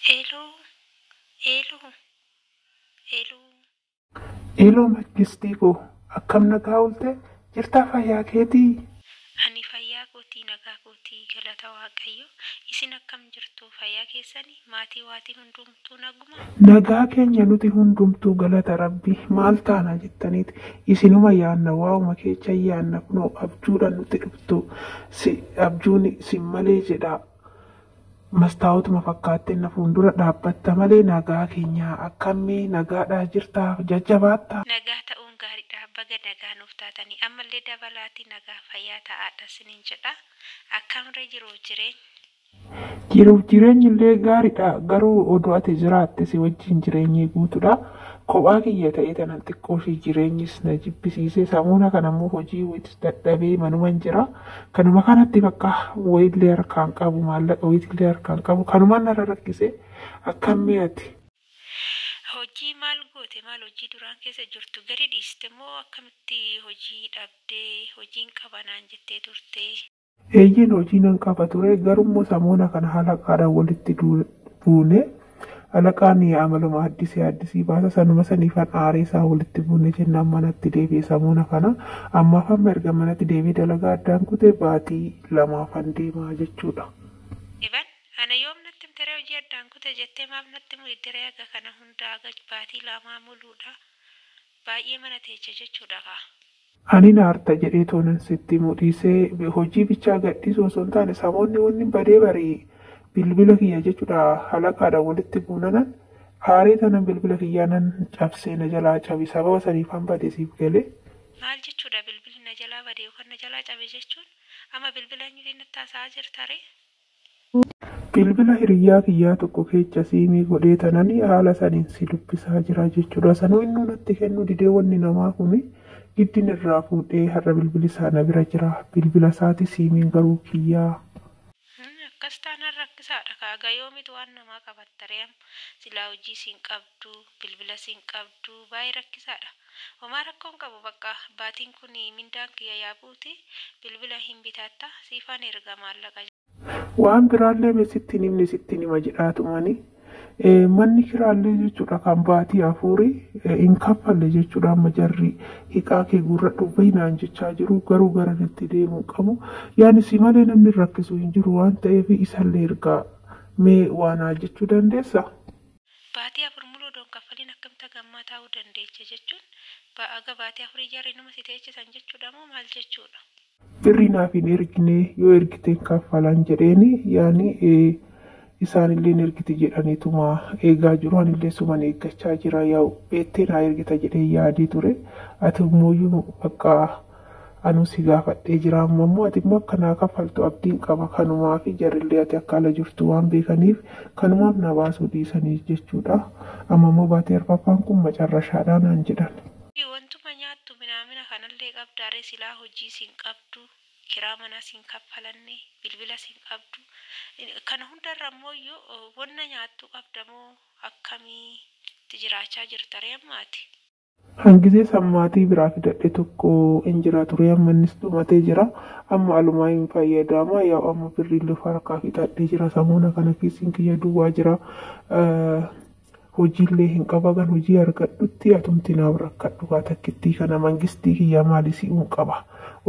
Hello, hello, hello. Eeloo Mangistii koo akkam nagaa oolte jirtaa fayyaa keetii? Ani fayyaa kootii nagaa kootii galata Waaqayyo. Isin akkam jirtu fayyaa keessanii? Maatii waatiin hundumtuu naguma? Nagaa keenya nuti hundumtuu galata Rabbii maal taana jettaniiti isinuma yaanna waa'uma keessa yaanna kunoo abjuudhaan nuti dhuftu abjuun sin malee jedha. Mastaawotuma fakkaatteen na fuuldura dhaabbatta malee nagaa keenya akkamii nagaadhaa jirtaa jajjabaattaa? Nagaa ta'uun gaariidha. Baga nagaa nuuf taatanii ammallee dabalaatii nagaa fayyaa ta'aadha siniin jedha. Akkamirra jiru jireenya? Jiruuf jireenyi illee gaariidha garuu oduu ati jiraatte si wajjin jireenyi guutuudha. Kophaa kiyya ta'ee tanan xiqqoo ishee jireenyis na jibbisiisee samuuna kanammoo hojii wayis dadhabee manuman jira. Kanuma kanatti bakka wayillee harkaan qabu maallaqa wayillee harkaan qabu kanumaan narra rakkise akkamii ati? Hojii maal goote maal hojii duraan keessa jirtu gadi dhiiste moo akkamitti hojii dhabdee hojiin qabanaan jettee turte? Eeyyin hojii nan qaba ture garummoo samuuna kana halaqaadhaan walitti buune halaqaan amaluma addisii baasa sanuma saniifan aarii isaa walitti buune jennaan manatti deebi'e samuuna kana ammaaf amma erga manatti deebi'ee dalagaa addaan kutee baatii lamaafan deemaa jechuudha. Iban ana yoom natti himtere hojii addaan kute jettee maaf natti himtere aga kana hundaa baatii lamaa muluudha baay'ee mana teecha jechuudha kaa. Ani naarta jedhee toonan sitti mudhiisee hojii bichaa gadhiisuu osoo hin taane samoonni wanni badee barii bilbila kiyya jechuudha halaqaadhaan walitti buunanan aarii tanan bilbila kiyyaanan cabsee na jalaa cabe sababa saniifan badee siif galee. Maal jechuudha bilbilli na jalaa badee yookaan na jalaa cabe jechuun amma bilbila inni natti haasa'aa jirtare? Bilbila hiriyyaa kiyyaa tokko keessa siimii godhee tananii haala saniin si dubbisaa jira jechuudha. Sanuu innuu natti kennu didee wanni namaa kuni giddin irraa fuudhee har'a bilbili isaa na bira jira. Bilbila isaati siimiin garuu kiyyaa. Akkas taanaan rakkisaadha kaagaa yoomitu waan namaa qabattaree silaa hojii siin qabdu bilbila siin qabdu baay'ee rakkisaadha. Homaa rakkoon qabu bakka baatiin kun mindaan kiyya yaabuuti bilbila hin bitaatta siifaan erga maallaqa. Waan biraallee sittiin himne sittiin hima jedhaatumani. Manni kiraallee jechuudha kan baatii afurii hin kaffalle jechuudha amma jarri hiqaa kee gurra dhufeenaan jechaa jiru garuu gara itti deemuu qabu. Yaani si malee namni rakkisu hin jiru waan ta'eef isallee ergaa mee waanaa jechuu dandeessaa? Baatii afur muluu doon kaffaliin akkamitti gammaa taa'uu dandeecha jechuun aga baatii afurii jarri nama si teechisan jechuudha moo maal jechuudha? Birri naaf hin ergine yoo ergiteen kaffalan jedheeni yaani isaanillee ergiti jedhaniituma eegaa jiru anillee suman eeggachaa jira yaa'u beettee naa ergita jedhee yaadii ture ati immoo bakka anu si gaafadhee jira ammoo ati immoo akka naa kaffaltu abdiin qaba kanumaa fi jarrillee ati akka ala jirtu waan beekaniif kanumaaf na baasuu dhiisaniif jechuudha amma immoo baatee arfaffaan kun macarrashaadhaan naan jedhan. Wantuma nyaattu minaamina kanallee qabdaaree silaa hojii siin qabdu kiraa manaa siin kaffalanne bilbila siin qabdu kana hundarra ammoo wanna nyaattu qabdamoo akkamitti jiraachaa jirtaree ammaati? Hangisee sammaatii biraa fidadhe tokko hin jira ture ammannis dhumatee jira amma alumaa hin fayyadama yaa amma birrii lufa harkaa fixadhee jira samuuna kana keessin kiyya duwwaa jira. Hojiillee hin qabagan hojii argadhutti atumti naaf rakkadhu kaa takkittii kana mangistii kiyya maali si'uun qaba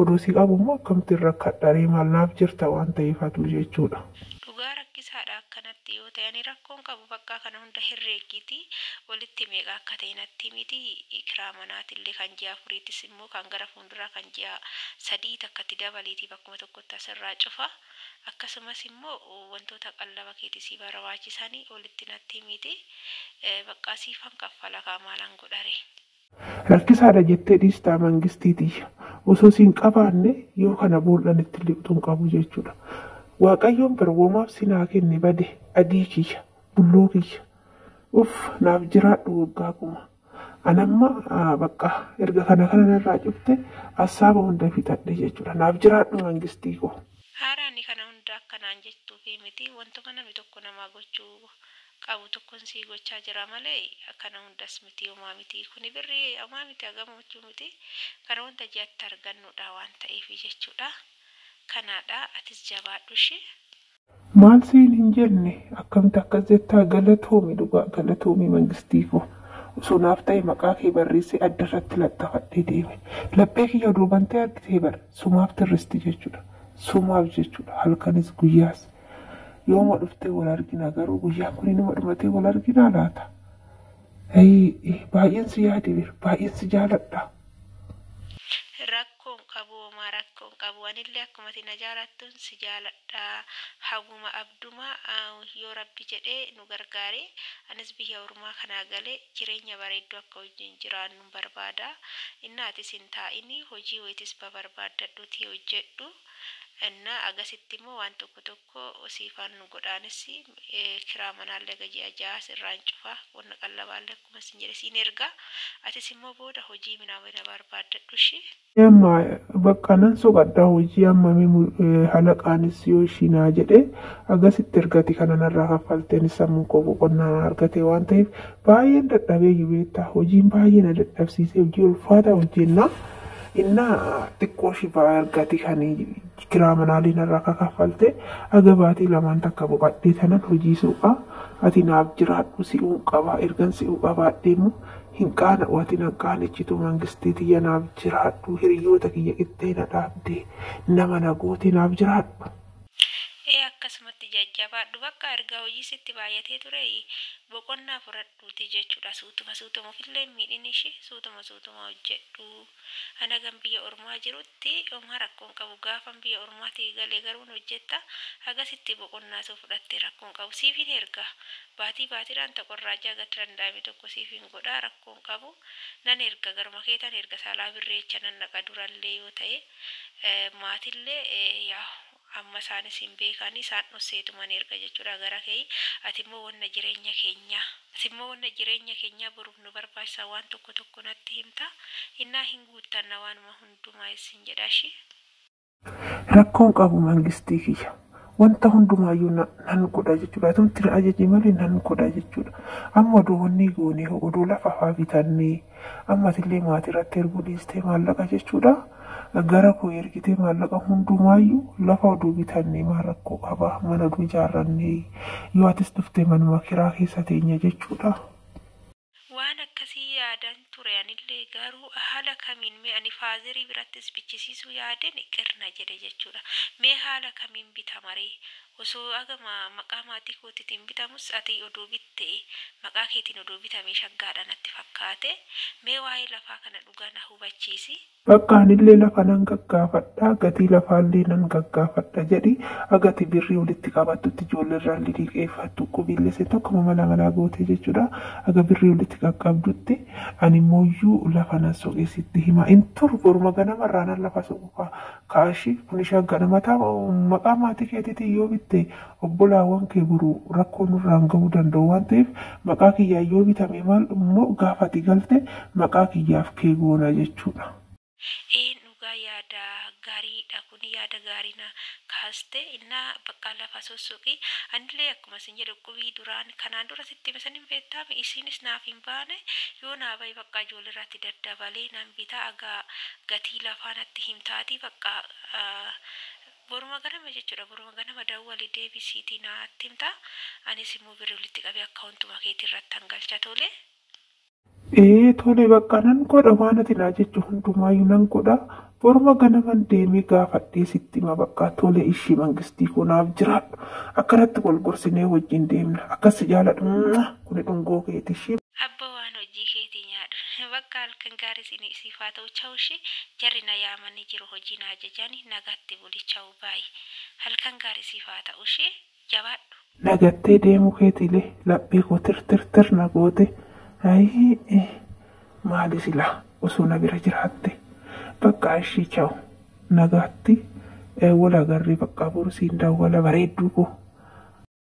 oduu si qabu immoo akkamitti rakkadharee maal naaf jirta waan ta'eefatu jechuudha. Dhugaa rakkisaadha akkanatti yoo ta'ani rakkoon qabu bakka kana hunda herreeggiti walitti meeqa akka ta'e natti miti kiraa manaatillee kan ji'a afuriitis immoo kan gara fuulduraa kan ji'a sadii takkatti dabaliitii bakkuma tokkotti asirraa cufa. Akkasumas immoo wantoota qallaba keetii si barbaachisanii walitti natti miti bakka siifan kaffala kaamaalan godhare. Rakkisaadha jettee dhiistaa mangistiiti osoo siin qabaanne yoo kana bool'an itti liqxuun qabu jechuudha. Waaqayyoon barwoomaaf sinaa kenne bade adii kiyya bulloo kiyya naaf jiraadhu waggaa kuma. Anamma bakka erga kana narraa cufte assaaba hunda fixadhe jechuudha naaf jiraadhu mangistii koo. Haaraani kana hunda akkanaan jettuufi miti wantuma namni tokko namaa gochuu qabu tokkoon sii gochaa jira malee akkana hundas miti homaa miti kuni birrii homaa miti hagammachuu miti kana wanta ji'atti argannudha waan ta'eef jechuudha. Kanaadha atis jabaadhu ishee. Maal siin hin hin jenne akkamitti akkas jettaa galatoomi dhugaa galatoomi mangistii koo. Sunaaf ta'e maqaa kee barreessee adda irratti laxxafadhee deeme. Laphee kiyya duubantee argitee bar sumaaf tirristi jechuudha. Sumaaf jechuudha halkanis guyyaas. Yooma dhuftee wal argina garuu guyyaa kun nama dhumatee wal argina laata. Baay'een si yaade baay'een si jaaladha. Rakkoon qabu anillee akkuma na jaalattuun si jaaladha. Hawwuma abduma yoo rabbi jedhee nu gargaare anis biyya ormaa kanaa galee jireenya bareedduu akka wajjin jiraannu barbaada. Innaatis hin taa'ini hojii wayitis barbaaddadhuutii hojjedhu. Inna agasitti immoo waan tokko siifaan nu godhaanis kiraa manaallee gajii ajaa sirraan cufaa wanna qallabaallee akkuma sin jedhe siin erga atis immoo booda hojii minaa barbaaddadhu ishee. Amma bakka nan soqadhaa hojii ammamii halaqaanis yoo ishiinaa jedhe agasitti ergati kananarraa kaffalteen sammuu koo boqonnaa argate waan ta'eef baay'een dadhabee beektaa hojiin baay'ee na dadhabsiisee hojii ulfaataa hojjennaa. Inna xiqqoo shibaa argati kan kiraa manaaliin irraa kakaffalte agabaatii lamaan takka boqadhee tanan hojii suuqaa ati naaf jiraadhu si'uun qabaa ergan si'uu qabaadhee immoo hin qaana ati nan qaanichitu mangistii tiyya naaf jiraadhu hiriyoota kiyya qixxee na dhaabdee nama na goote naaf jiraadhu. Akkasumatti jajjabaadhu bakka ergaa hojii sitti baay'atee ture boqonnaa fudhadhuuti jechuudha. Suutuma ofillee miidhin ishee suutuma hojjedhu. Ana gan biyya ormaa jirutti homaa rakkoon qabu gaafan biyya ormaatii galee garuun hojjetta agasitti boqonnaa soo fudhattee rakkoon qabu siifin erga baatiidhaan tokkorraa jaagatti danda'ame tokko siifin godhaa rakkoon qabu nan erga garuma keetan erga saalaa birreecha nan naqa durallee yoo ta'e maatillee yaa amma isaanis hin beekani isaan dhosseetuman erga jechuudha gara kee ati immoo wanna jireenya keenya boruuf nu barbaachisa waan tokko natti himta innaa hin guuttanna waanuma hundumaa isin jedhashi. Rakkoon qabu mangistii kiyya wanta hundumaayyuu nan godha jechuudha. Tumti ajaji malee nan godha jechuudha. Amma odoonni goonee odoo lafa faa bitannee ammatillee maatirratti erguu dhiistee maallaqa jechuudha. Gara koo ergitee maallaqa hundumaayyuu lafa oduu bitannee maal rakkoo qaba mana oduu ijaarrannee yoo atis dhuftee manuma kiraa keessa teenya jechuudha. Waan akkasii yaadan ture anillee garuu haala kamiin mee ani faazerii birattis bichisiisuu yaaden qirna jedhe jechuudha. Mee haala kamiin bitamaree osoo agama maqaa maatii kootiitiin bitamus ati oduu bittee maqaa keetiin oduu bitamee shaggaadha natti fakkaate mee waa'ee lafaa kana dhugaa na hubachiisi. Bakka anillee lafa nan gaggaafadha gatii lafaallee nan gaggaafadha jedhi agati birrii walitti qabattutti ijoolleerraan liqeeffattu qubiilleesse tokko mala goote jechuudha. Aga birrii walitti qaqqabdutti ani mooyyuu lafa nan soqeessitti hima in turu boruma ganamarraa nan lafa soqufa kaashi kun shaggaadha mataa maqaa maatii keetiitiin yoo bitte obbolaawwan kee buruu rakkoo nurraan gahuu danda'u waan ta'eef maqaa kiyyaa yoo bitame maal immoo gaafati galte maqaa kiyyaaf kee goona jechuudha. Dhugaa yaada gaariidha kun yaada gaarii na kaaste innaa bakka lafa sossoqii anillee akkuma isin jedhu qubii duraan kanaan dura sitti misan hin beektame isinis naaf hin baane yoo naa bahi bakka ijoolleerratti daddabalee nan bitaa agaa gatii lafaa natti himtaati bakka boruma ganama jechuudha boruma ganama dawwali deebisiitii naatti himta anis immoo birrii walitti qabee akkaawuntuma keetii irratti hangalcha tole. Tole bakka nan godha waan ati naa jechuun hundumaayyuu nan godha boruma ganaman deemee gaafadhee sitti ma bakka tole ishii mangistii kunaaf jiraadhu akkanatti golgorsinee wajjin deemna akkas jaaladhu kuni dhungoo keeti ishii. Abba waan hojii keetii nyaadhu bakka halkan gaarii siifaa ta'u chawushi jarri na yaamanii jiru hojii na ajajanii nagaatti buli chawu baay'ee halkan gaarii siifaa ta'ushi jabaadhu. Nagattee deemuu keetiilee laphee koo tirtir na goote. Maali sila osoo na bira jiraatte bakka ishii chawu nagaatti wal agarree bakka boru siin daawwala bareedduu koo.